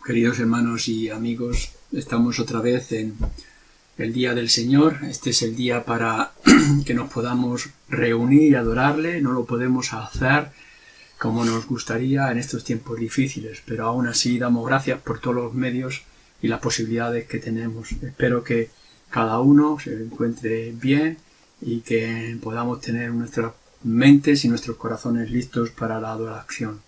Queridos hermanos y amigos, estamos otra vez en el Día del Señor. Este es el día para que nos podamos reunir y adorarle. No lo podemos hacer como nos gustaría en estos tiempos difíciles, pero aún así damos gracias por todos los medios y las posibilidades que tenemos. Espero que cada uno se encuentre bien y que podamos tener nuestras mentes y nuestros corazones listos para la adoración.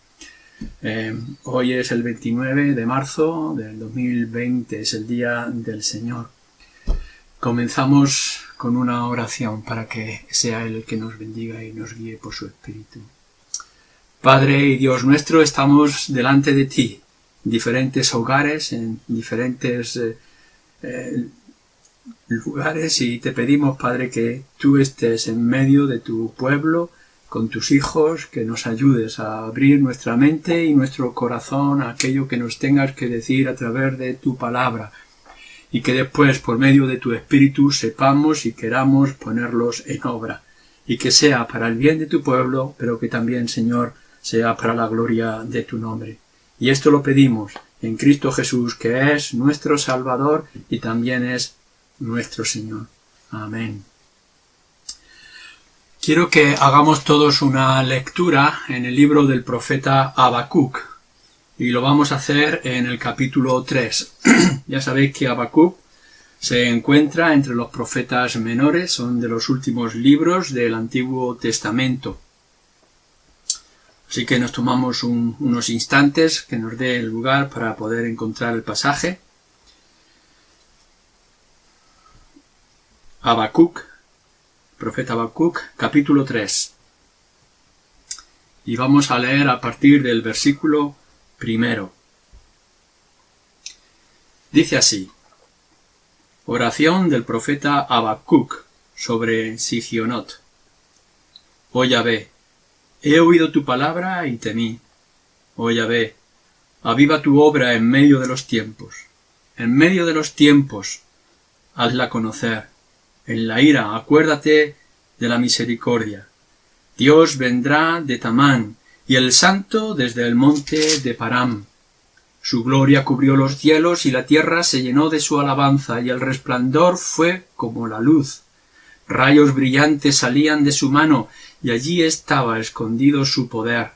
Hoy es el 29 de marzo del 2020, es el Día del Señor. Comenzamos con una oración para que sea Él el que nos bendiga y nos guíe por su Espíritu. Padre y Dios nuestro, estamos delante de ti, en diferentes hogares, en diferentes lugares, y te pedimos, Padre, que tú estés en medio de tu pueblo, con tus hijos, que nos ayudes a abrir nuestra mente y nuestro corazón a aquello que nos tengas que decir a través de tu palabra, y que después, por medio de tu Espíritu, sepamos y queramos ponerlos en obra, y que sea para el bien de tu pueblo, pero que también, Señor, sea para la gloria de tu nombre. Y esto lo pedimos en Cristo Jesús, que es nuestro Salvador y también es nuestro Señor. Amén. Quiero que hagamos todos una lectura en el libro del profeta Habacuc, y lo vamos a hacer en el capítulo 3. Ya sabéis que Habacuc se encuentra entre los profetas menores, son de los últimos libros del Antiguo Testamento. Así que nos tomamos unos instantes que nos dé el lugar para poder encontrar el pasaje. Habacuc, profeta Habacuc, capítulo 3. Y vamos a leer a partir del versículo 1. Dice así: oración del profeta Habacuc sobre Sigionot. Oh Yahvé, he oído tu palabra y temí. Oh Yahvé, aviva tu obra en medio de los tiempos. En medio de los tiempos, hazla conocer. En la ira, acuérdate de la misericordia. Dios vendrá de Tamán, y el Santo desde el monte de Param. Su gloria cubrió los cielos, y la tierra se llenó de su alabanza, y el resplandor fue como la luz. Rayos brillantes salían de su mano, y allí estaba escondido su poder.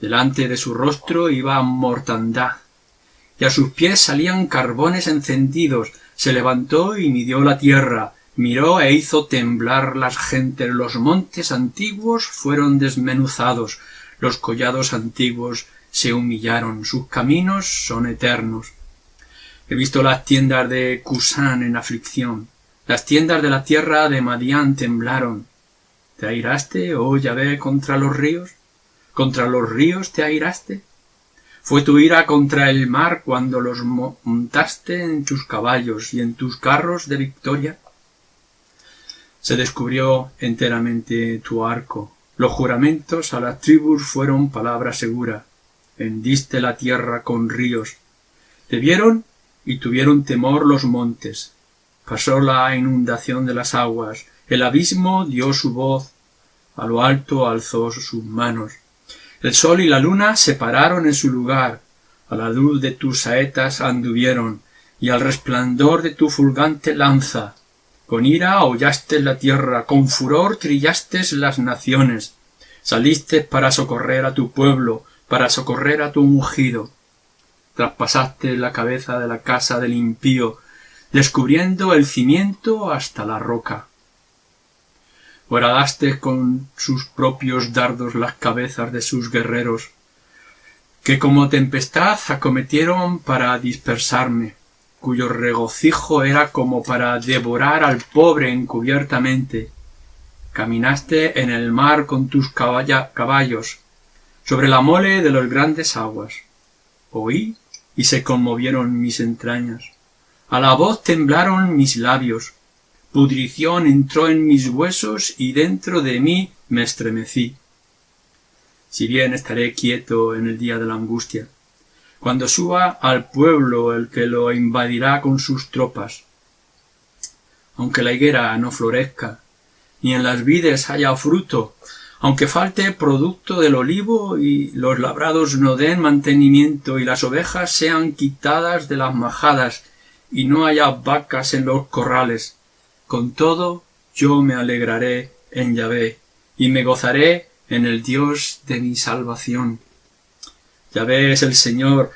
Delante de su rostro iba mortandad, y a sus pies salían carbones encendidos. Se levantó y midió la tierra, miró e hizo temblar las gentes. Los montes antiguos fueron desmenuzados, los collados antiguos se humillaron, sus caminos son eternos. He visto las tiendas de Cusán en aflicción, las tiendas de la tierra de Madián temblaron. ¿Te airaste, oh Yahvé, contra los ríos? ¿Contra los ríos te airaste? ¿Fue tu ira contra el mar cuando los montaste en tus caballos y en tus carros de victoria? Se descubrió enteramente tu arco. Los juramentos a las tribus fueron palabra segura. Hendiste la tierra con ríos. Te vieron y tuvieron temor los montes. Pasó la inundación de las aguas. El abismo dio su voz. A lo alto alzó sus manos. El sol y la luna se pararon en su lugar, a la luz de tus saetas anduvieron, y al resplandor de tu fulgante lanza. Con ira hollaste la tierra, con furor trillaste las naciones. Saliste para socorrer a tu pueblo, para socorrer a tu ungido. Traspasaste la cabeza de la casa del impío, descubriendo el cimiento hasta la roca. Horadaste con sus propios dardos las cabezas de sus guerreros, que como tempestad acometieron para dispersarme, cuyo regocijo era como para devorar al pobre encubiertamente. Caminaste en el mar con tus caballos, sobre la mole de las grandes aguas. Oí y se conmovieron mis entrañas. A la voz temblaron mis labios. Pudrición entró en mis huesos y dentro de mí me estremecí. Si bien estaré quieto en el día de la angustia, cuando suba al pueblo el que lo invadirá con sus tropas. Aunque la higuera no florezca, ni en las vides haya fruto, Aunque falte producto del olivo y los labrados no den mantenimiento y las ovejas sean quitadas de las majadas y no haya vacas en los corrales, con todo yo me alegraré en Yahvé y me gozaré en el Dios de mi salvación. Yahvé es el Señor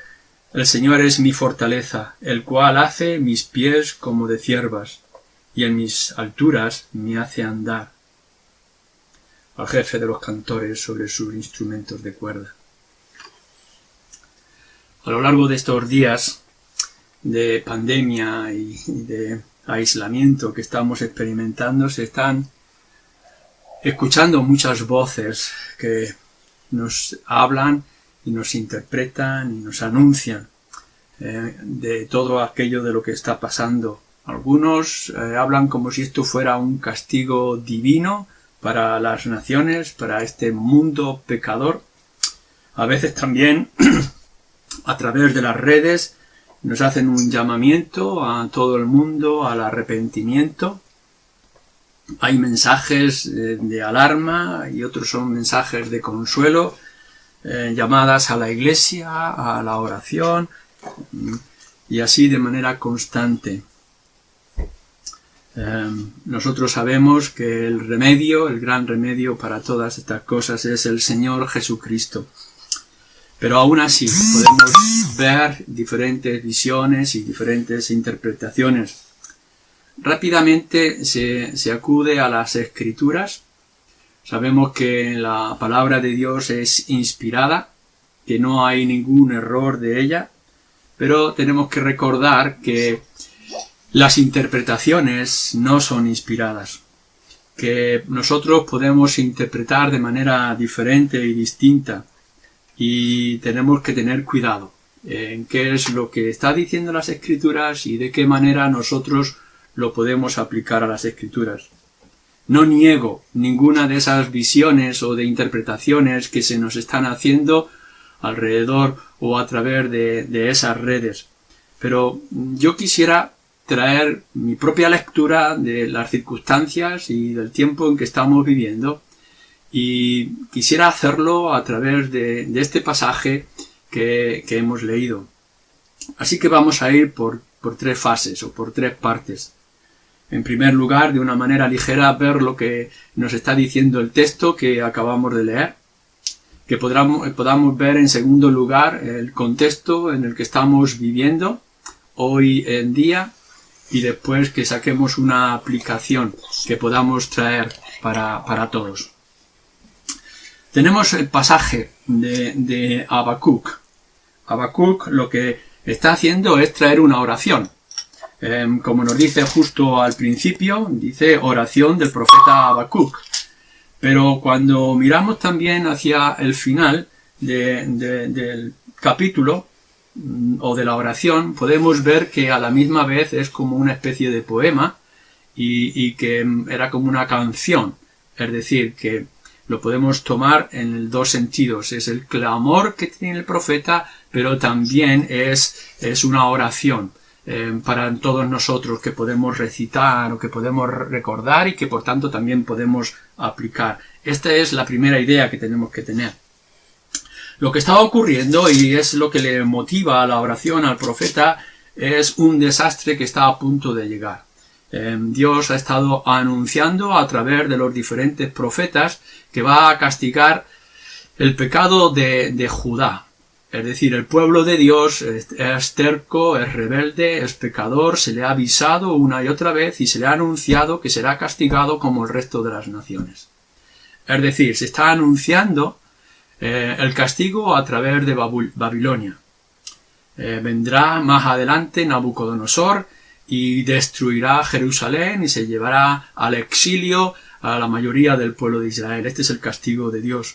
es mi fortaleza, el cual hace mis pies como de ciervas y en mis alturas me hace andar. Al jefe de los cantores sobre sus instrumentos de cuerda. A lo largo de estos días de pandemia y de aislamiento que estamos experimentando, se están escuchando muchas voces que nos hablan y nos interpretan y nos anuncian de todo aquello de lo que está pasando. Algunos hablan como si esto fuera un castigo divino para las naciones, para este mundo pecador. A veces también, a través de las redes, nos hacen un llamamiento a todo el mundo al arrepentimiento. Hay mensajes de alarma y otros son mensajes de consuelo, llamadas a la iglesia, a la oración, y así de manera constante. Nosotros sabemos que el gran remedio para todas estas cosas es el Señor Jesucristo. Pero aún así podemos ver diferentes visiones y diferentes interpretaciones. Rápidamente se acude a las Escrituras. Sabemos que la palabra de Dios es inspirada, que no hay ningún error de ella, pero tenemos que recordar que las interpretaciones no son inspiradas, que nosotros podemos interpretar de manera diferente y distinta y tenemos que tener cuidado en qué es lo que está diciendo las Escrituras y de qué manera nosotros lo podemos aplicar a las Escrituras. No niego ninguna de esas visiones o de interpretaciones que se nos están haciendo alrededor o a través de esas redes, pero yo quisiera traer mi propia lectura de las circunstancias y del tiempo en que estamos viviendo y quisiera hacerlo a través de este pasaje que hemos leído. Así que vamos a ir por tres fases o por tres partes. En primer lugar, de una manera ligera, ver lo que nos está diciendo el texto que acabamos de leer, que podamos ver en segundo lugar el contexto en el que estamos viviendo hoy en día, y después que saquemos una aplicación que podamos traer para todos. Tenemos el pasaje de Habacuc. Habacuc lo que está haciendo es traer una oración. Como nos dice justo al principio, dice oración del profeta Habacuc. Pero cuando miramos también hacia el final del capítulo, o de la oración, podemos ver que a la misma vez es como una especie de poema y que era como una canción. Es decir, que lo podemos tomar en dos sentidos. Es el clamor que tiene el profeta, pero también es una oración para todos nosotros que podemos recitar o que podemos recordar y que por tanto también podemos aplicar. Esta es la primera idea que tenemos que tener. Lo que está ocurriendo, y es lo que le motiva a la oración al profeta, es un desastre que está a punto de llegar. Dios ha estado anunciando a través de los diferentes profetas que va a castigar el pecado de Judá. Es decir, el pueblo de Dios es terco, es rebelde, es pecador, se le ha avisado una y otra vez y se le ha anunciado que será castigado como el resto de las naciones. Es decir, se está anunciando el castigo a través de Babilonia. Vendrá más adelante Nabucodonosor y destruirá Jerusalén y se llevará al exilio a la mayoría del pueblo de Israel. Este es el castigo de Dios.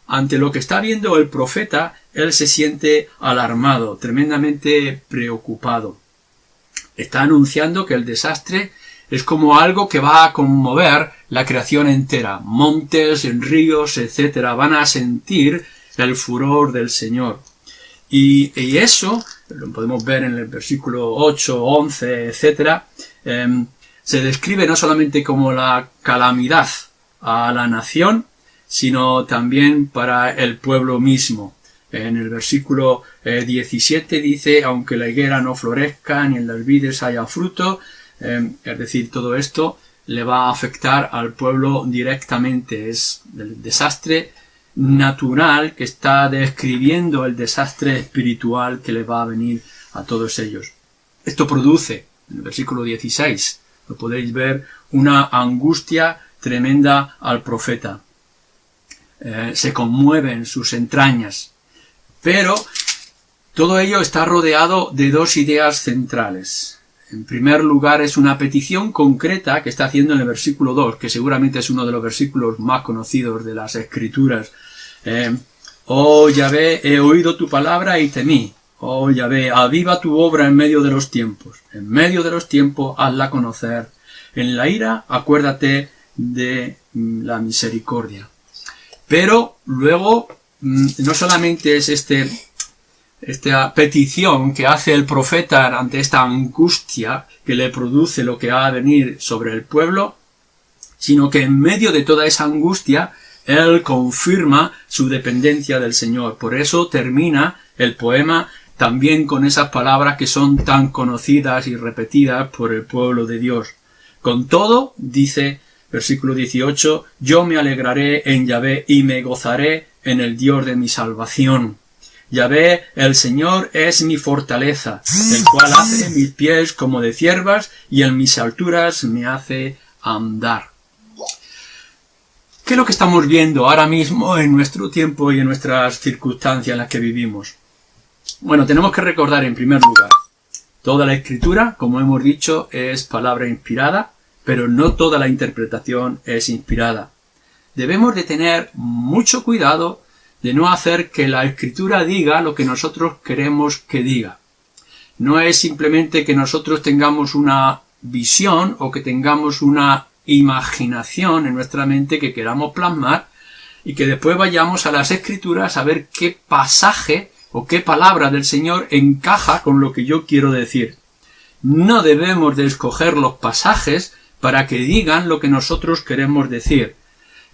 Ante lo que está viendo el profeta, él se siente alarmado, tremendamente preocupado. Está anunciando que el desastre es como algo que va a conmover la creación entera. Montes, ríos, etcétera, van a sentir el furor del Señor. Y eso, lo podemos ver en el versículo 8, 11, etcétera, se describe no solamente como la calamidad a la nación, sino también para el pueblo mismo. En el versículo 17 dice, aunque la higuera no florezca ni en las vides haya fruto, es decir, todo esto le va a afectar al pueblo directamente. Es el desastre natural que está describiendo el desastre espiritual que le va a venir a todos ellos. Esto produce, en el versículo 16, lo podéis ver, una angustia tremenda al profeta. Se conmueven sus entrañas. Pero todo ello está rodeado de dos ideas centrales. En primer lugar, es una petición concreta que está haciendo en el versículo 2, que seguramente es uno de los versículos más conocidos de las Escrituras. Oh Yahvé, he oído tu palabra y temí. Oh Yahvé, aviva tu obra en medio de los tiempos. En medio de los tiempos, hazla conocer. En la ira, acuérdate de la misericordia. Pero luego, no solamente es esta petición que hace el profeta ante esta angustia que le produce lo que va a venir sobre el pueblo, sino que en medio de toda esa angustia, él confirma su dependencia del Señor. Por eso termina el poema también con esas palabras que son tan conocidas y repetidas por el pueblo de Dios. Con todo, dice versículo 18, yo me alegraré en Yahvé y me gozaré en el Dios de mi salvación. Yahvé, el Señor, es mi fortaleza, el cual hace mis pies como de ciervas y en mis alturas me hace andar. ¿Qué es lo que estamos viendo ahora mismo en nuestro tiempo y en nuestras circunstancias en las que vivimos? Bueno, tenemos que recordar en primer lugar, toda la Escritura, como hemos dicho, es palabra inspirada, pero no toda la interpretación es inspirada. Debemos de tener mucho cuidado de no hacer que la Escritura diga lo que nosotros queremos que diga. No es simplemente que nosotros tengamos una visión o que tengamos una imaginación en nuestra mente que queramos plasmar y que después vayamos a las Escrituras a ver qué pasaje o qué palabra del Señor encaja con lo que yo quiero decir. No debemos de escoger los pasajes para que digan lo que nosotros queremos decir.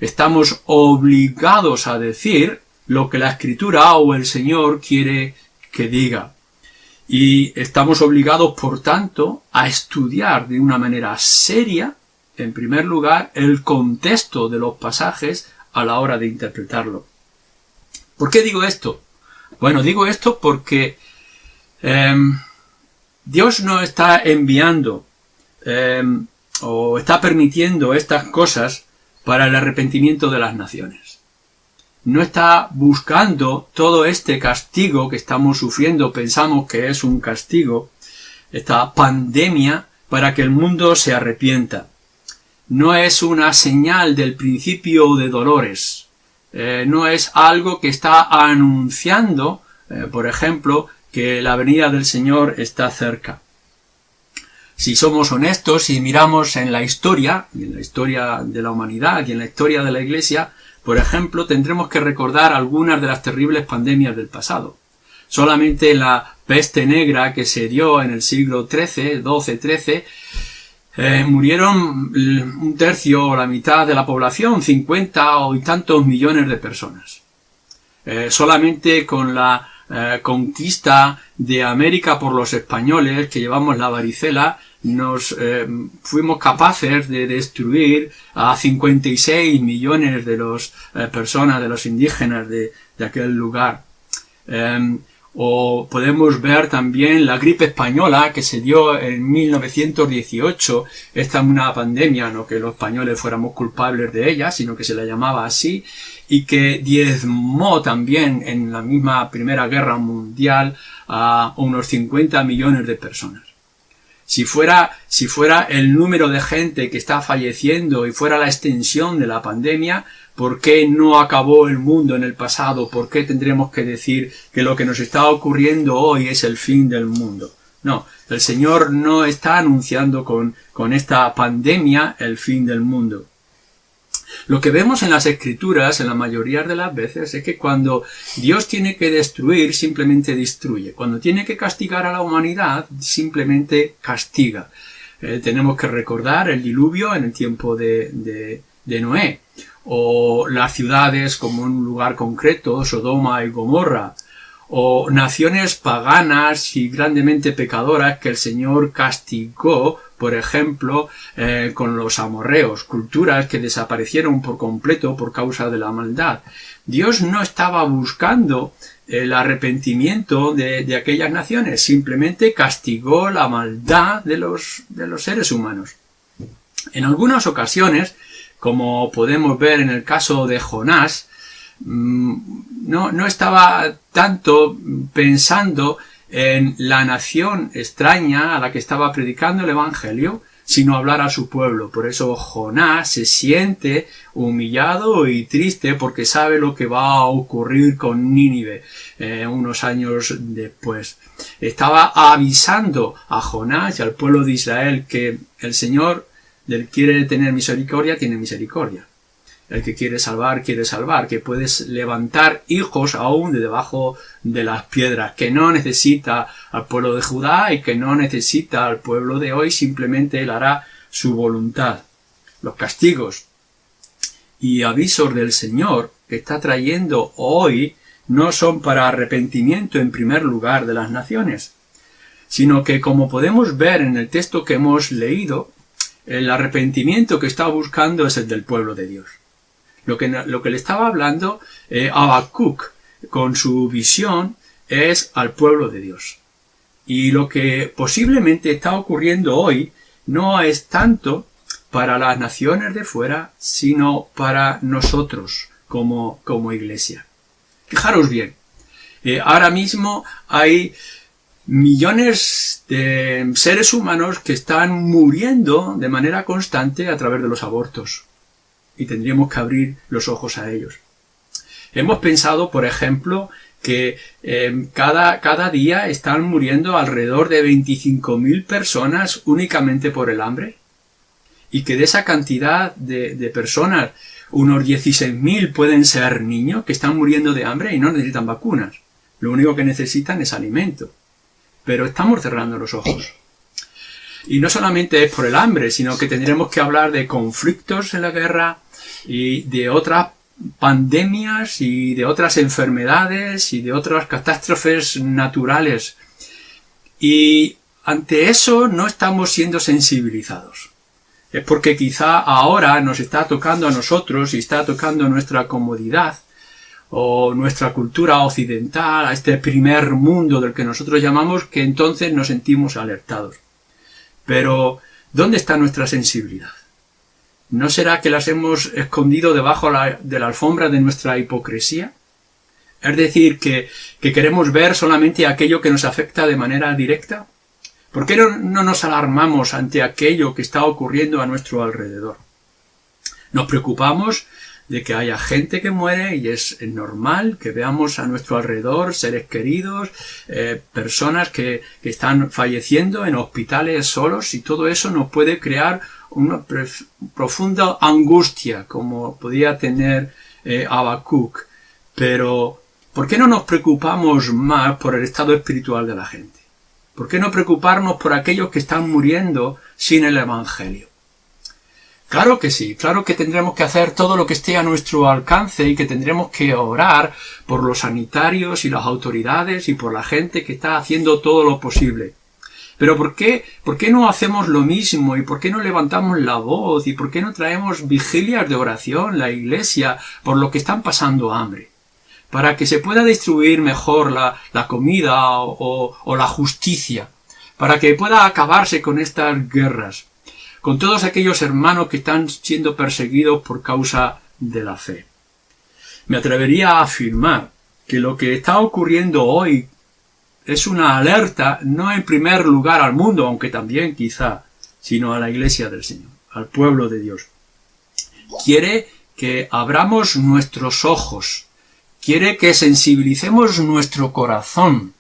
Estamos obligados a decir lo que la Escritura o el Señor quiere que diga. Y estamos obligados, por tanto, a estudiar de una manera seria, en primer lugar, el contexto de los pasajes a la hora de interpretarlo. ¿Por qué digo esto? Bueno, digo esto porque Dios no está enviando o está permitiendo estas cosas para el arrepentimiento de las naciones. No está buscando todo este castigo que estamos sufriendo, pensamos que es un castigo, esta pandemia, para que el mundo se arrepienta. No es una señal del principio de dolores. No es algo que está anunciando, por ejemplo, que la venida del Señor está cerca. Si somos honestos y miramos en la historia, y en la historia de la humanidad y en la historia de la Iglesia, por ejemplo, tendremos que recordar algunas de las terribles pandemias del pasado. Solamente la peste negra que se dio en el siglo XIII, murieron un tercio o la mitad de la población, 50 o y tantos millones de personas. Solamente con la conquista de América por los españoles, que llevamos la varicela, fuimos capaces de destruir a 56 millones de los personas, de los indígenas de aquel lugar. O podemos ver también la gripe española que se dio en 1918. Esta es una pandemia, no que los españoles fuéramos culpables de ella, sino que se la llamaba así, y que diezmó también en la misma Primera Guerra Mundial a unos 50 millones de personas. Si fuera el número de gente que está falleciendo y fuera la extensión de la pandemia, ¿por qué no acabó el mundo en el pasado? ¿Por qué tendremos que decir que lo que nos está ocurriendo hoy es el fin del mundo? No, el Señor no está anunciando con esta pandemia el fin del mundo. Lo que vemos en las Escrituras, en la mayoría de las veces, es que cuando Dios tiene que destruir, simplemente destruye. Cuando tiene que castigar a la humanidad, simplemente castiga. Tenemos que recordar el diluvio en el tiempo de de Noé, o las ciudades como un lugar concreto, Sodoma y Gomorra, o naciones paganas y grandemente pecadoras que el Señor castigó, por ejemplo, con los amorreos, culturas que desaparecieron por completo por causa de la maldad. Dios no estaba buscando el arrepentimiento de aquellas naciones, simplemente castigó la maldad de los seres humanos. En algunas ocasiones, como podemos ver en el caso de Jonás, no estaba tanto pensando en la nación extraña a la que estaba predicando el Evangelio, sino hablar a su pueblo. Por eso Jonás se siente humillado y triste porque sabe lo que va a ocurrir con Nínive unos años después. Estaba avisando a Jonás y al pueblo de Israel que el Señor, del que quiere tener misericordia, tiene misericordia. El que quiere salvar, que puedes levantar hijos aún de debajo de las piedras, que no necesita al pueblo de Judá y que no necesita al pueblo de hoy, simplemente él hará su voluntad. Los castigos y avisos del Señor que está trayendo hoy no son para arrepentimiento en primer lugar de las naciones, sino que, como podemos ver en el texto que hemos leído, el arrepentimiento que está buscando es el del pueblo de Dios. Lo que le estaba hablando Habacuc con su visión es al pueblo de Dios. Y lo que posiblemente está ocurriendo hoy no es tanto para las naciones de fuera, sino para nosotros como iglesia. Fijaros bien, ahora mismo hay millones de seres humanos que están muriendo de manera constante a través de los abortos. Y tendríamos que abrir los ojos a ellos. Hemos pensado, por ejemplo, que cada día están muriendo alrededor de 25.000 personas únicamente por el hambre, y que de esa cantidad de personas, unos 16.000 pueden ser niños que están muriendo de hambre y no necesitan vacunas. Lo único que necesitan es alimento. Pero estamos cerrando los ojos. Y no solamente es por el hambre, sino que tendremos que hablar de conflictos en la guerra y de otras pandemias y de otras enfermedades y de otras catástrofes naturales. Y ante eso no estamos siendo sensibilizados. Es porque quizá ahora nos está tocando a nosotros y está tocando nuestra comodidad o nuestra cultura occidental, a este primer mundo del que nosotros llamamos, que entonces nos sentimos alertados. Pero, ¿dónde está nuestra sensibilidad? ¿No será que las hemos escondido debajo de la alfombra de nuestra hipocresía? Es decir, que queremos ver solamente aquello que nos afecta de manera directa. ¿Por qué no nos alarmamos ante aquello que está ocurriendo a nuestro alrededor? Nos preocupamos de que haya gente que muere y es normal que veamos a nuestro alrededor seres queridos, personas que están falleciendo en hospitales solos, y todo eso nos puede crear una profunda angustia como podía tener Habacuc. Pero ¿por qué no nos preocupamos más por el estado espiritual de la gente? ¿Por qué no preocuparnos por aquellos que están muriendo sin el Evangelio? Claro que sí, claro que tendremos que hacer todo lo que esté a nuestro alcance y que tendremos que orar por los sanitarios y las autoridades y por la gente que está haciendo todo lo posible. Pero ¿por qué no hacemos lo mismo? ¿Y por qué no levantamos la voz? ¿Y por qué no traemos vigilias de oración, la iglesia, por lo que están pasando hambre? Para que se pueda distribuir mejor la comida o la justicia. Para que pueda acabarse con estas guerras. Con todos aquellos hermanos que están siendo perseguidos por causa de la fe. Me atrevería a afirmar que lo que está ocurriendo hoy es una alerta, no en primer lugar al mundo, aunque también quizá, sino a la Iglesia del Señor, al pueblo de Dios. Quiere que abramos nuestros ojos, quiere que sensibilicemos nuestro corazón,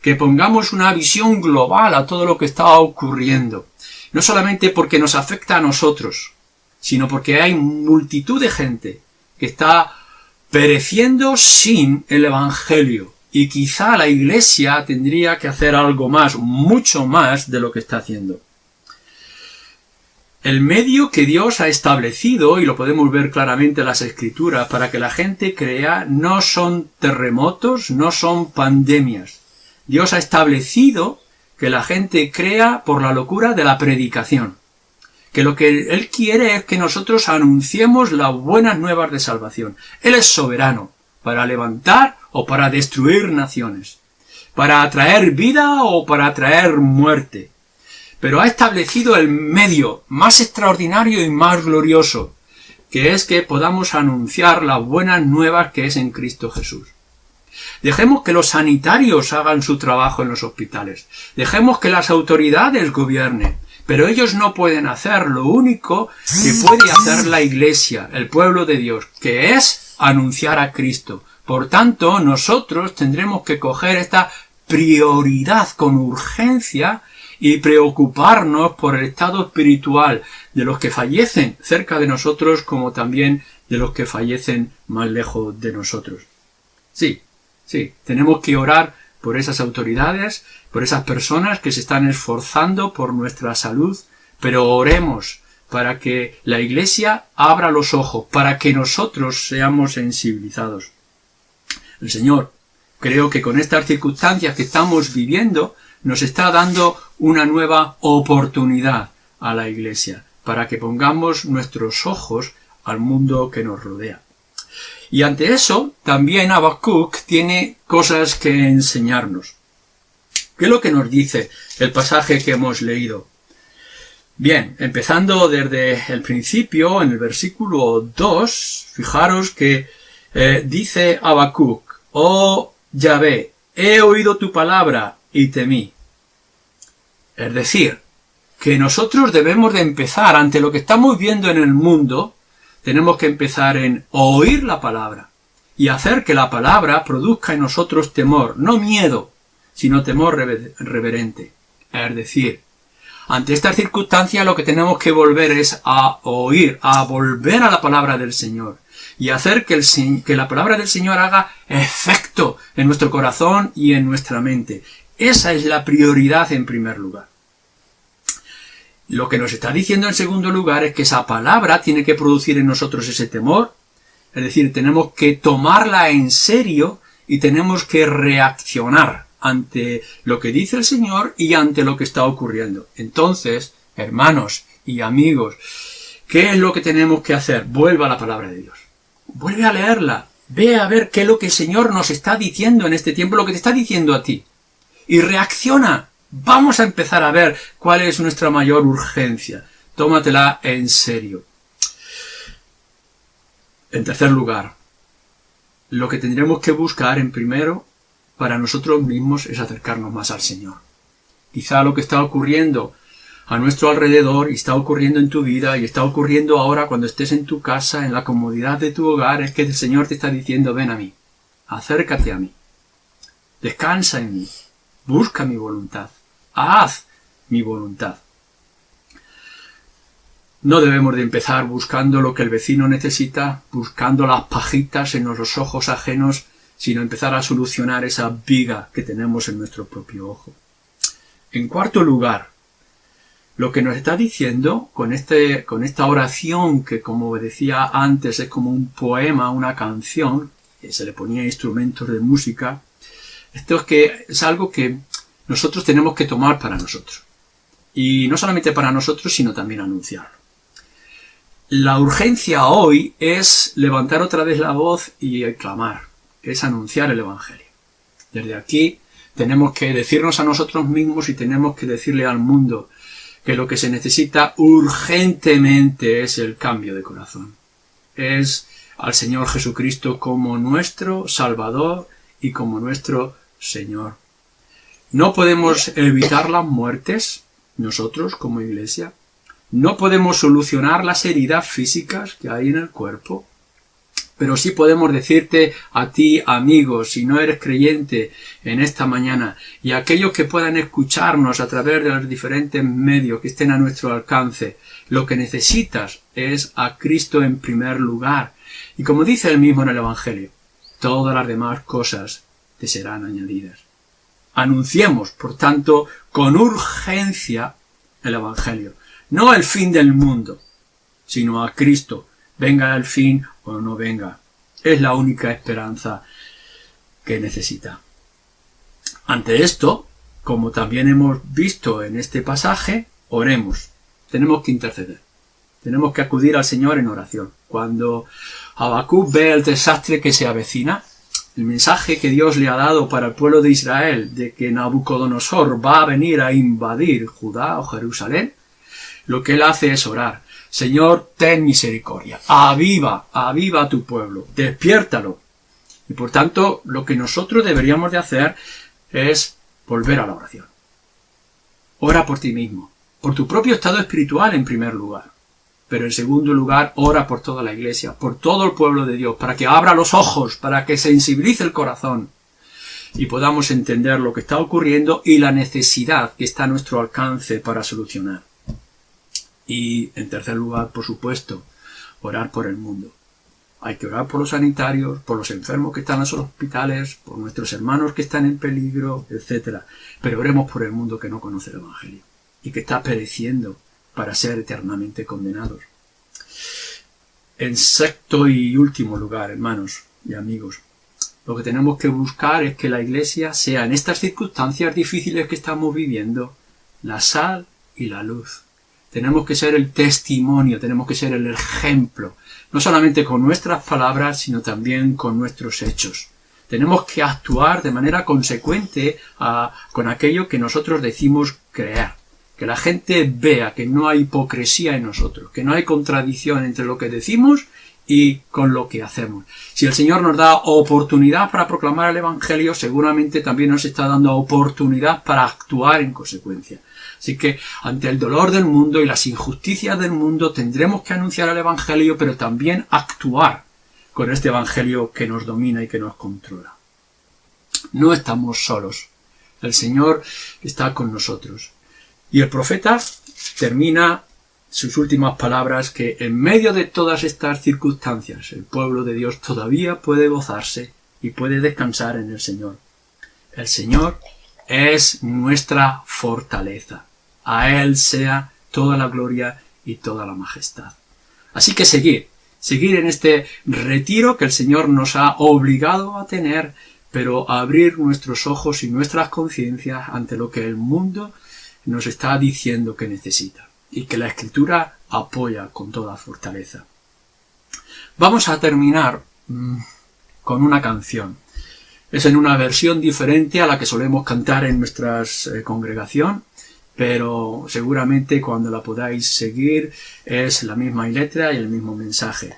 que pongamos una visión global a todo lo que está ocurriendo. No solamente porque nos afecta a nosotros, sino porque hay multitud de gente que está pereciendo sin el Evangelio. Y quizá la Iglesia tendría que hacer algo más, mucho más de lo que está haciendo. El medio que Dios ha establecido, y lo podemos ver claramente en las Escrituras, para que la gente crea, no son terremotos, no son pandemias. Dios ha establecido que la gente crea por la locura de la predicación. Que lo que Él quiere es que nosotros anunciemos las buenas nuevas de salvación. Él es soberano para levantar o para destruir naciones, para atraer vida o para atraer muerte. Pero ha establecido el medio más extraordinario y más glorioso, que es que podamos anunciar las buenas nuevas que es en Cristo Jesús. Dejemos que los sanitarios hagan su trabajo en los hospitales. Dejemos que las autoridades gobiernen. Pero ellos no pueden hacer lo único que puede hacer la Iglesia, el pueblo de Dios, que es anunciar a Cristo. Por tanto, nosotros tendremos que coger esta prioridad con urgencia y preocuparnos por el estado espiritual de los que fallecen cerca de nosotros como también de los que fallecen más lejos de nosotros. Sí, tenemos que orar por esas autoridades, por esas personas que se están esforzando por nuestra salud, pero oremos para que la Iglesia abra los ojos, para que nosotros seamos sensibilizados. El Señor, creo que con estas circunstancias que estamos viviendo, nos está dando una nueva oportunidad a la Iglesia, para que pongamos nuestros ojos al mundo que nos rodea. Y ante eso, también Habacuc tiene cosas que enseñarnos. ¿Qué es lo que nos dice el pasaje que hemos leído? Bien, empezando desde el principio, en el versículo 2, fijaros que dice Habacuc: «Oh Yahvé, he oído tu palabra y temí». Es decir, que nosotros debemos de empezar ante lo que estamos viendo en el mundo. Tenemos que empezar en oír la palabra y hacer que la palabra produzca en nosotros temor, no miedo, sino temor reverente. Es decir, ante estas circunstancias lo que tenemos que volver es a oír, a volver a la palabra del Señor y hacer que la palabra del Señor haga efecto en nuestro corazón y en nuestra mente. Esa es la prioridad en primer lugar. Lo que nos está diciendo en segundo lugar es que esa palabra tiene que producir en nosotros ese temor, es decir, tenemos que tomarla en serio y tenemos que reaccionar ante lo que dice el Señor y ante lo que está ocurriendo. Entonces, hermanos y amigos, ¿qué es lo que tenemos que hacer? Vuelva a la palabra de Dios. Vuelve a leerla. Ve a ver qué es lo que el Señor nos está diciendo en este tiempo, lo que te está diciendo a ti. Y reacciona. Vamos a empezar a ver cuál es nuestra mayor urgencia. Tómatela en serio. En tercer lugar, lo que tendremos que buscar en primero para nosotros mismos es acercarnos más al Señor. Quizá lo que está ocurriendo a nuestro alrededor y está ocurriendo en tu vida y está ocurriendo ahora cuando estés en tu casa, en la comodidad de tu hogar, es que el Señor te está diciendo: ven a mí, acércate a mí, descansa en mí, busca mi voluntad. Haz mi voluntad. No debemos de empezar buscando lo que el vecino necesita, buscando las pajitas en los ojos ajenos, sino empezar a solucionar esa viga que tenemos en nuestro propio ojo. En cuarto lugar, lo que nos está diciendo con esta oración que, como decía antes, es como un poema, una canción, que se le ponía instrumentos de música, esto es algo que nosotros tenemos que tomar para nosotros. Y no solamente para nosotros, sino también anunciarlo. La urgencia hoy es levantar otra vez la voz y clamar, es anunciar el Evangelio. Desde aquí tenemos que decirnos a nosotros mismos y tenemos que decirle al mundo que lo que se necesita urgentemente es el cambio de corazón. Es al Señor Jesucristo como nuestro Salvador y como nuestro Señor. No podemos evitar las muertes, nosotros como Iglesia. No podemos solucionar las heridas físicas que hay en el cuerpo. Pero sí podemos decirte a ti, amigo, si no eres creyente en esta mañana, y a aquellos que puedan escucharnos a través de los diferentes medios que estén a nuestro alcance, lo que necesitas es a Cristo en primer lugar. Y como dice él mismo en el Evangelio, todas las demás cosas te serán añadidas. Anunciemos, por tanto, con urgencia el Evangelio. No el fin del mundo, sino a Cristo, venga el fin o no venga. Es la única esperanza que necesita. Ante esto, como también hemos visto en este pasaje, oremos. Tenemos que interceder. Tenemos que acudir al Señor en oración. Cuando Habacuc ve el desastre que se avecina, el mensaje que Dios le ha dado para el pueblo de Israel de que Nabucodonosor va a venir a invadir Judá o Jerusalén, lo que él hace es orar. Señor, ten misericordia. Aviva a tu pueblo. Despiértalo. Y por tanto, lo que nosotros deberíamos de hacer es volver a la oración. Ora por ti mismo. Por tu propio estado espiritual en primer lugar. Pero en segundo lugar, ora por toda la iglesia, por todo el pueblo de Dios, para que abra los ojos, para que sensibilice el corazón y podamos entender lo que está ocurriendo y la necesidad que está a nuestro alcance para solucionar. Y en tercer lugar, por supuesto, orar por el mundo. Hay que orar por los sanitarios, por los enfermos que están en los hospitales, por nuestros hermanos que están en peligro, etc. Pero oremos por el mundo que no conoce el Evangelio y que está pereciendo para ser eternamente condenados. En sexto y último lugar, hermanos y amigos, lo que tenemos que buscar es que la Iglesia sea, en estas circunstancias difíciles que estamos viviendo, la sal y la luz. Tenemos que ser el testimonio, tenemos que ser el ejemplo, no solamente con nuestras palabras, sino también con nuestros hechos. Tenemos que actuar de manera consecuente con aquello que nosotros decimos creer. Que la gente vea que no hay hipocresía en nosotros, que no hay contradicción entre lo que decimos y con lo que hacemos. Si el Señor nos da oportunidad para proclamar el Evangelio, seguramente también nos está dando oportunidad para actuar en consecuencia. Así que ante el dolor del mundo y las injusticias del mundo tendremos que anunciar el Evangelio, pero también actuar con este Evangelio que nos domina y que nos controla. No estamos solos. El Señor está con nosotros. Y el profeta termina sus últimas palabras que en medio de todas estas circunstancias el pueblo de Dios todavía puede gozarse y puede descansar en el Señor. El Señor es nuestra fortaleza. A Él sea toda la gloria y toda la majestad. Así que seguir en este retiro que el Señor nos ha obligado a tener, pero abrir nuestros ojos y nuestras conciencias ante lo que el mundo nos está diciendo que necesita y que la Escritura apoya con toda fortaleza. Vamos a terminar con una canción. Es en una versión diferente a la que solemos cantar en nuestra congregación, pero seguramente cuando la podáis seguir es la misma letra y el mismo mensaje.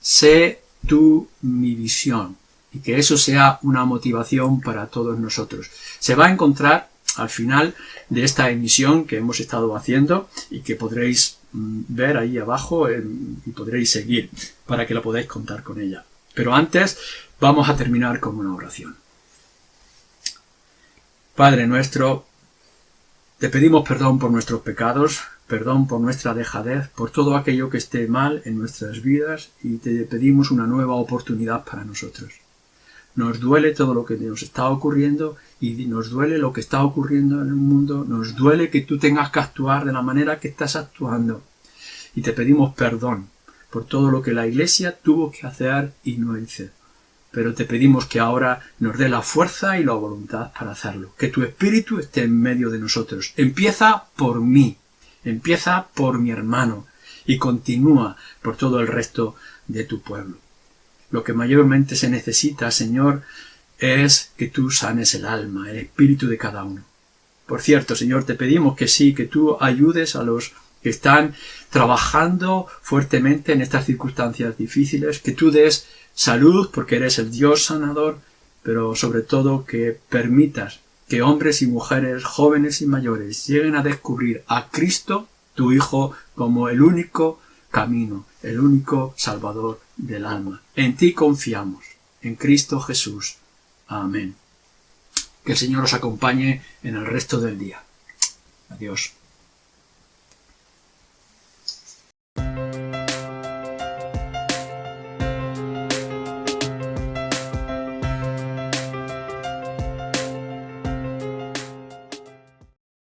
Sé tú mi visión, y que eso sea una motivación para todos nosotros. Se va a encontrar al final de esta emisión que hemos estado haciendo y que podréis ver ahí abajo y podréis seguir para que la podáis contar con ella. Pero antes vamos a terminar con una oración. Padre nuestro, te pedimos perdón por nuestros pecados, perdón por nuestra dejadez, por todo aquello que esté mal en nuestras vidas y te pedimos una nueva oportunidad para nosotros. Nos duele todo lo que nos está ocurriendo y nos duele lo que está ocurriendo en el mundo. Nos duele que tú tengas que actuar de la manera que estás actuando. Y te pedimos perdón por todo lo que la Iglesia tuvo que hacer y no hizo. Pero te pedimos que ahora nos dé la fuerza y la voluntad para hacerlo. Que tu Espíritu esté en medio de nosotros. Empieza por mí. Empieza por mi hermano. Y continúa por todo el resto de tu pueblo. Lo que mayormente se necesita, Señor, es que tú sanes el alma, el espíritu de cada uno. Por cierto, Señor, te pedimos que sí, que tú ayudes a los que están trabajando fuertemente en estas circunstancias difíciles, que tú des salud porque eres el Dios sanador, pero sobre todo que permitas que hombres y mujeres, jóvenes y mayores, lleguen a descubrir a Cristo, tu Hijo, como el único camino, el único Salvador del alma. En ti confiamos, en Cristo Jesús. Amén. Que el Señor os acompañe en el resto del día. Adiós.